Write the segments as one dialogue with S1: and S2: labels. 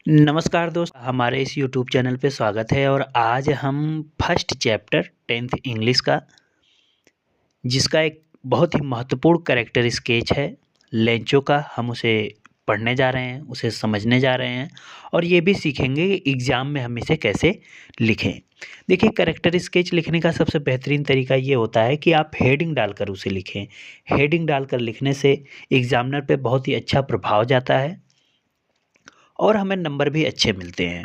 S1: नमस्कार दोस्त, हमारे इस यूट्यूब चैनल पे स्वागत है। और आज हम फर्स्ट चैप्टर 10th इंग्लिश का, जिसका एक बहुत ही महत्वपूर्ण कैरेक्टर स्केच है लेंचो का, हम उसे पढ़ने जा रहे हैं, उसे समझने जा रहे हैं और ये भी सीखेंगे कि एग्ज़ाम में हम इसे कैसे लिखें। देखिए, कैरेक्टर स्केच लिखने का सबसे बेहतरीन तरीका ये होता है कि आप हेडिंग डालकर उसे लिखें। हेडिंग डालकर लिखने से एग्ज़ामिनर पे बहुत ही अच्छा प्रभाव जाता है और हमें नंबर भी अच्छे मिलते हैं।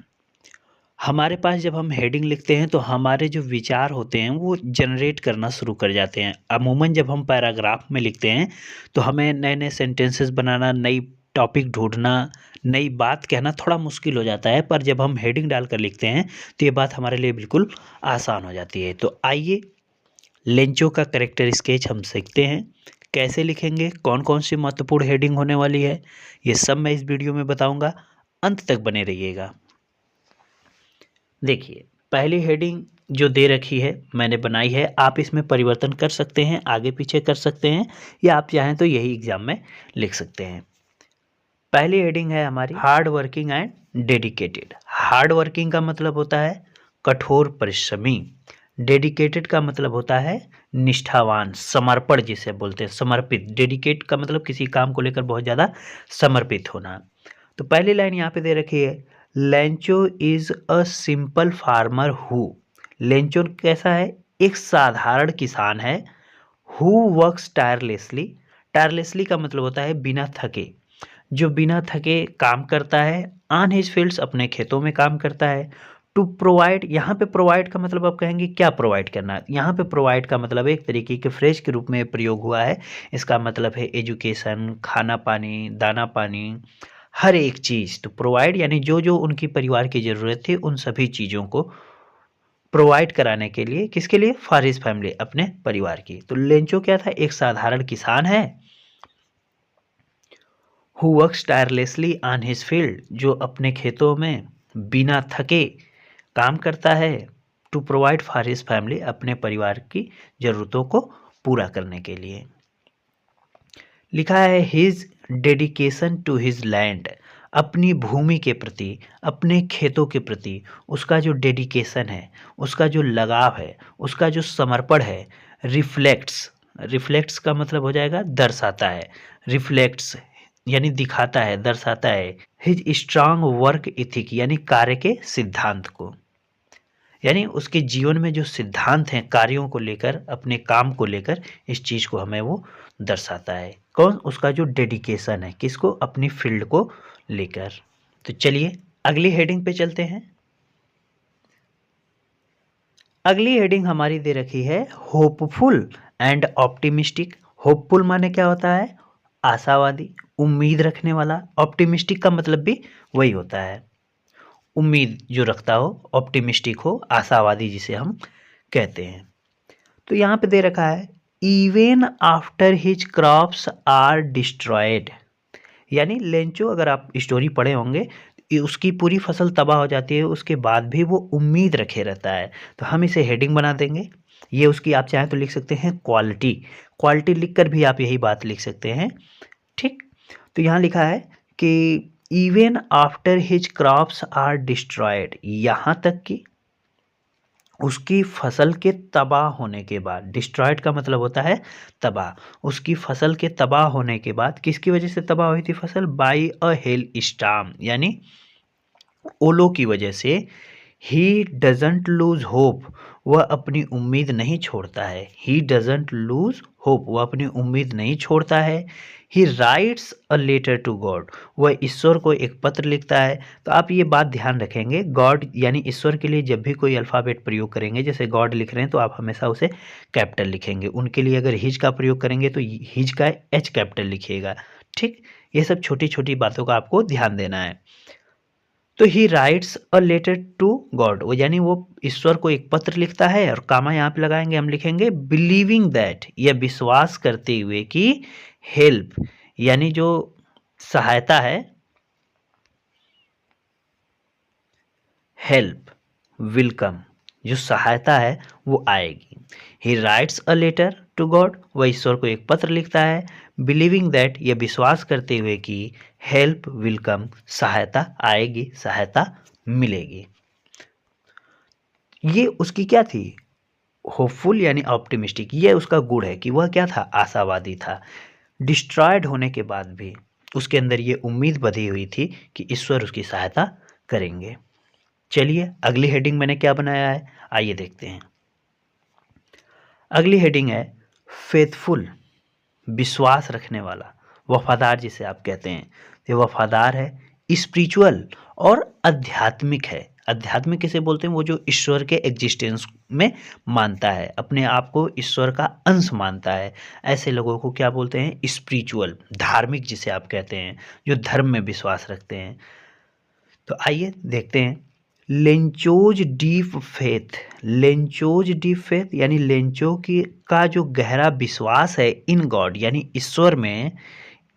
S1: हमारे पास जब हम हेडिंग लिखते हैं तो हमारे जो विचार होते हैं वो जनरेट करना शुरू कर जाते हैं। अमूमन जब हम पैराग्राफ में लिखते हैं तो हमें नए नए सेंटेंसेस बनाना, नई टॉपिक ढूंढना, नई बात कहना थोड़ा मुश्किल हो जाता है। पर जब हम हेडिंग डालकर लिखते हैं तो ये बात हमारे लिए बिल्कुल आसान हो जाती है। तो आइए लेंचो का कैरेक्टर स्केच हम सीखते हैं। कैसे लिखेंगे, कौन कौन सी महत्वपूर्ण हेडिंग होने वाली है, ये सब मैं इस वीडियो में बताऊंगा। अंत तक बने रहिएगा। देखिए, पहली हेडिंग जो दे रखी है मैंने बनाई है, आप इसमें परिवर्तन कर सकते हैं, आगे पीछे कर सकते हैं, या आप चाहें तो यही एग्जाम में लिख सकते हैं। पहली हेडिंग है हमारी hard working and dedicated. Hard working का मतलब होता है कठोर परिश्रमी। डेडिकेटेड का मतलब होता है निष्ठावान, समर्पण जिसे बोलते हैं, समर्पित। डेडिकेट का मतलब किसी काम को लेकर बहुत ज़्यादा समर्पित होना। तो पहली लाइन यहाँ पे दे रखी है, Lencho is a simple farmer who. Lencho कैसा है? एक साधारण किसान है। Who works tirelessly. टायरलेसली का मतलब होता है बिना थके, जो बिना थके काम करता है। ऑन हिज फील्ड्स, अपने खेतों में काम करता है। टू प्रोवाइड, यहाँ पे प्रोवाइड का मतलब आप कहेंगे क्या प्रोवाइड करना। यहाँ पे प्रोवाइड का मतलब एक तरीके के फ्रेज के रूप में प्रयोग हुआ है। इसका मतलब है एजुकेशन, खाना पानी, दाना पानी, हर एक चीज़। तो प्रोवाइड यानी जो जो उनकी परिवार की ज़रूरत थी उन सभी चीज़ों को प्रोवाइड कराने के लिए, किसके लिए? फॉर हिज फैमिली, अपने परिवार की। तो लेंचो क्या था? एक साधारण किसान है। Who works tirelessly on his field, जो अपने खेतों में बिना थके काम करता है। To provide for his family, अपने परिवार की ज़रूरतों को पूरा करने के लिए। लिखा है his dedication to his land, अपनी भूमि के प्रति, अपने खेतों के प्रति उसका जो डेडिकेशन है, उसका जो लगाव है, उसका जो समर्पण है, रिफ्लेक्ट्स। रिफ्लेक्ट्स का मतलब हो जाएगा दर्शाता है। रिफ्लेक्ट्स यानी दिखाता है, दर्शाता है। हिज स्ट्रांग वर्क इथिक, यानी कार्य के सिद्धांत को, यानी उसके जीवन में जो सिद्धांत हैं कार्यों को लेकर, अपने काम को लेकर, इस चीज़ को हमें वो दर्शाता है। कौन? उसका जो डेडिकेशन है, किसको? अपनी फील्ड को लेकर। तो चलिए अगली हेडिंग पे चलते हैं। अगली हेडिंग हमारी दे रखी है होपफुल एंड ऑप्टिमिस्टिक। होपफुल माने क्या होता है? आशावादी, उम्मीद रखने वाला। ऑप्टिमिस्टिक का मतलब भी वही होता है, उम्मीद जो रखता हो, ऑप्टिमिस्टिक हो, आशावादी जिसे हम कहते हैं। तो यहाँ पे दे रखा है even after his crops are destroyed, यानी लेंचो, अगर आप स्टोरी पढ़े होंगे, उसकी पूरी फसल तबाह हो जाती है, उसके बाद भी वो उम्मीद रखे रहता है। तो हम इसे हेडिंग बना देंगे। ये उसकी, आप चाहें तो लिख सकते हैं क्वालिटी। क्वालिटी लिखकर भी आप यही बात लिख सकते हैं, ठीक। तो यहाँ लिखा है कि even after his crops are destroyed, यहाँ तक कि उसकी फसल के तबाह होने के बाद। डिस्ट्रॉयड का मतलब होता है तबाह। उसकी फसल के तबाह होने के बाद, किसकी वजह से तबाह हुई थी फसल? बाई अ हेल स्टार्म, यानी ओलो की वजह से। ही डजंट लूज होप, वह अपनी उम्मीद नहीं छोड़ता है। ही डजंट लूज होप, वह अपनी उम्मीद नहीं छोड़ता है। He writes a letter to God, वह ईश्वर को एक पत्र लिखता है। तो आप ये बात ध्यान रखेंगे, गॉड यानी ईश्वर के लिए जब भी कोई अल्फ़ाबेट प्रयोग करेंगे, जैसे गॉड लिख रहे हैं तो आप हमेशा उसे कैपिटल लिखेंगे। उनके लिए अगर हिज का प्रयोग करेंगे तो हिज का एच कैपिटल लिखिएगा, ठीक। ये सब छोटी छोटी बातों का आपको ध्यान देना है। तो he writes a letter to God, वो यानी वो ईश्वर को एक पत्र लिखता है, और कामा यहाँ पे लगाएंगे, हम लिखेंगे बिलीविंग दैट, यह विश्वास करते हुए कि हेल्प यानी जो सहायता है, हेल्प विल कम, जो सहायता है वो आएगी। He writes a letter to God, वह ईश्वर को एक पत्र लिखता है, बिलीविंग दैट, यह विश्वास करते हुए कि हेल्प विल कम, सहायता आएगी, सहायता मिलेगी। ये उसकी क्या थी, होपफुल यानी ऑप्टिमिस्टिक। ये उसका गुण है कि वह क्या था, आशावादी था। डिस्ट्रॉयड होने के बाद भी उसके अंदर ये उम्मीद बधी हुई थी कि ईश्वर उसकी सहायता करेंगे। चलिए अगली हेडिंग मैंने क्या बनाया है, आइए देखते हैं। अगली हेडिंग है फेथफुल, विश्वास रखने वाला, वफादार जिसे आप कहते हैं। ये वफादार है, स्पिरिचुअल और आध्यात्मिक है। आध्यात्मिक किसे बोलते हैं, वो जो ईश्वर के एग्जिस्टेंस में मानता है, अपने आप को ईश्वर का अंश मानता है, ऐसे लोगों को क्या बोलते हैं, स्पिरिचुअल, धार्मिक जिसे आप कहते हैं, जो धर्म में विश्वास रखते हैं। तो आइए देखते हैं। Lencho's deep faith, Lencho's deep faith यानी लेंचो की का जो गहरा विश्वास है इन गॉड यानी ईश्वर में,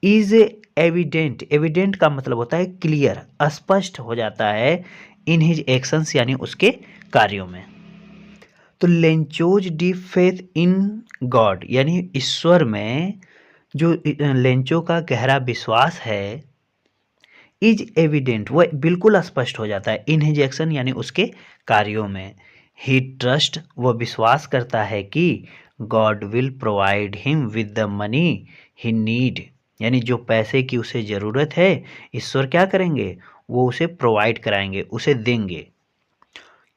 S1: इज एविडेंट, एविडेंट का मतलब होता है क्लियर, स्पष्ट हो जाता है, इन हिज एक्शंस यानी उसके कार्यों में। तो Lencho's deep faith in God यानी ईश्वर में जो लेंचो का गहरा विश्वास है, इज एविडेंट, वह बिल्कुल स्पष्ट हो जाता है, इन हिज एक्शन यानी उसके कार्यों में। ही ट्रस्ट, वह विश्वास करता है कि God will provide him with the money he need, यानी जो पैसे की उसे ज़रूरत है ईश्वर क्या करेंगे, वो उसे प्रोवाइड कराएंगे, उसे देंगे।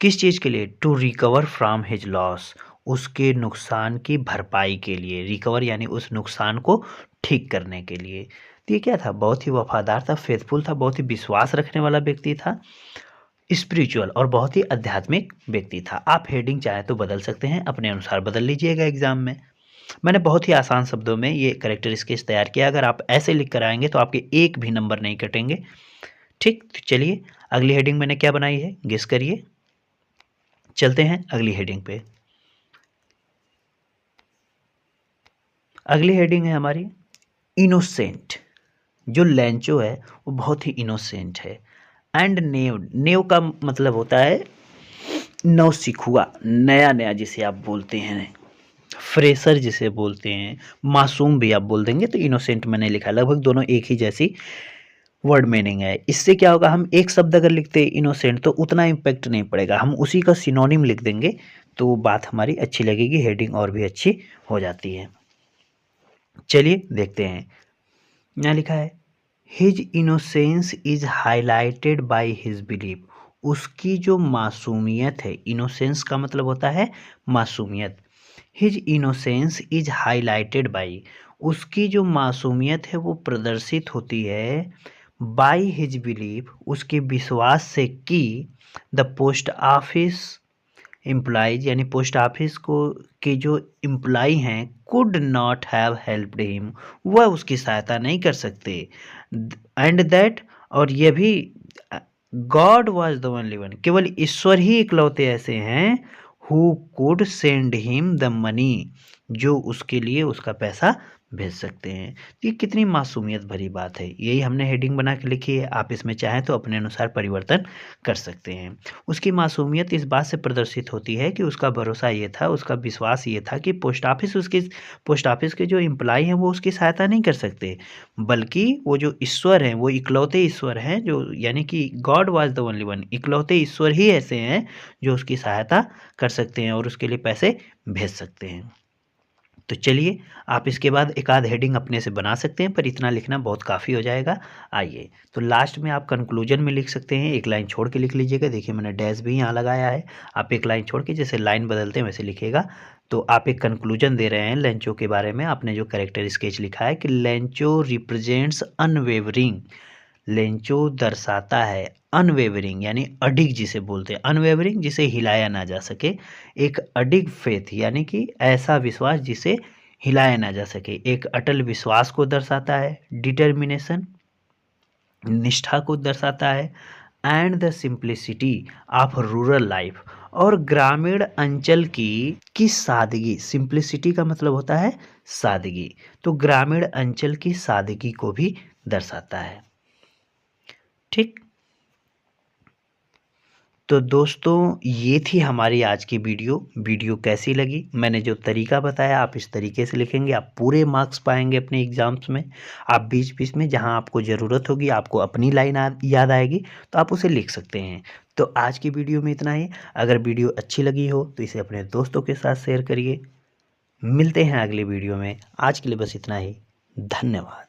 S1: किस चीज़ के लिए, to recover from his loss, उसके नुकसान की भरपाई के लिए, रिकवर यानी उस नुकसान को ठीक करने के लिए। तो ये क्या था, बहुत ही वफादार था, फेथफुल था, बहुत ही विश्वास रखने वाला व्यक्ति था, स्पिरिचुअल और बहुत ही आध्यात्मिक व्यक्ति था। आप हेडिंग चाहे तो बदल सकते हैं, अपने अनुसार बदल लीजिएगा एग्जाम में। मैंने बहुत ही आसान शब्दों में ये कैरेक्टर स्केच तैयार किया, अगर आप ऐसे लिख कर आएंगे तो आपके एक भी नंबर नहीं कटेंगे। ठीक, तो चलिए अगली हेडिंग मैंने क्या बनाई है, गेस करिए। चलते हैं अगली हेडिंग पे। अगली हेडिंग है हमारी इनोसेंट। जो लेंचो है वो बहुत ही इनोसेंट है। एंड नेव, नेव का मतलब होता है नौसिखुआ, नया नया जिसे आप बोलते हैं, फ्रेशर जिसे बोलते हैं, मासूम भी आप बोल देंगे। तो इनोसेंट मैंने लिखा, लगभग दोनों एक ही जैसी वर्ड मीनिंग है। इससे क्या होगा, हम एक शब्द अगर लिखते हैं इनोसेंट तो उतना इम्पैक्ट नहीं पड़ेगा, हम उसी का सिनोनिम लिख देंगे तो बात हमारी अच्छी लगेगी, हेडिंग और भी अच्छी हो जाती है। चलिए देखते हैं, यहाँ लिखा है his innocence is highlighted by his belief, उसकी जो मासूमियत है, इनोसेंस का मतलब होता है मासूमियत, his innocence is highlighted by, उसकी जो मासूमियत है वो प्रदर्शित होती है, बाय हिज बिलीफ, उसके विश्वास से कि द पोस्ट ऑफिस एम्प्लॉइज यानी पोस्ट ऑफिस को के जो एम्प्लॉय हैं, could not have helped him, वह उसकी सहायता नहीं कर सकते। एंड दैट, और ये भी, God was the only one, केवल ईश्वर ही इकलौते ऐसे हैं, who could send him the money, जो उसके लिए उसका पैसा भेज सकते हैं। तो ये कितनी मासूमियत भरी बात है, यही हमने हेडिंग बना के लिखी है, आप इसमें चाहें तो अपने अनुसार परिवर्तन कर सकते हैं। उसकी मासूमियत इस बात से प्रदर्शित होती है कि उसका भरोसा ये था, उसका विश्वास ये था कि पोस्ट ऑफिस के जो एम्प्लॉय हैं वो उसकी सहायता नहीं कर सकते, बल्कि वो जो ईश्वर हैं, वो इकलौते ईश्वर हैं, जो यानी कि God was the only one, इकलौते ईश्वर ही ऐसे हैं जो उसकी सहायता कर सकते हैं और उसके लिए पैसे भेज सकते हैं। तो चलिए आप इसके बाद एक आध हेडिंग अपने से बना सकते हैं, पर इतना लिखना बहुत काफ़ी हो जाएगा। आइए, तो लास्ट में आप कंक्लूजन में लिख सकते हैं, एक लाइन छोड़ के लिख लीजिएगा। देखिए मैंने डैश भी यहाँ लगाया है, आप एक लाइन छोड़ के जैसे लाइन बदलते हैं वैसे लिखिएगा। तो आप एक कंक्लूजन दे रहे हैं लेंचो के बारे में, आपने जो कैरेक्टर स्केच लिखा है कि लेंचो रिप्रेजेंट्स अनवेवरिंग, लेंचो दर्शाता है अनवेवरिंग यानी अडिग जिसे बोलते हैं, अनवेवरिंग जिसे हिलाया ना जा सके, एक अडिग फेथ यानी कि ऐसा विश्वास जिसे हिलाया ना जा सके, एक अटल विश्वास को दर्शाता है, डिटर्मिनेशन निष्ठा को दर्शाता है, and the simplicity of rural life, और ग्रामीण अंचल की सादगी, सिंप्लिसिटी का मतलब होता है सादगी, तो ग्रामीण अंचल की सादगी को भी दर्शाता है। ठीक, तो दोस्तों ये थी हमारी आज की वीडियो कैसी लगी? मैंने जो तरीका बताया आप इस तरीके से लिखेंगे, आप पूरे मार्क्स पाएंगे अपने एग्जाम्स में। आप बीच बीच में जहां आपको ज़रूरत होगी, आपको अपनी लाइन याद आएगी तो आप उसे लिख सकते हैं। तो आज की वीडियो में इतना ही। अगर वीडियो अच्छी लगी हो तो इसे अपने दोस्तों के साथ शेयर करिए। मिलते हैं अगली वीडियो में। आज के लिए बस इतना ही। धन्यवाद।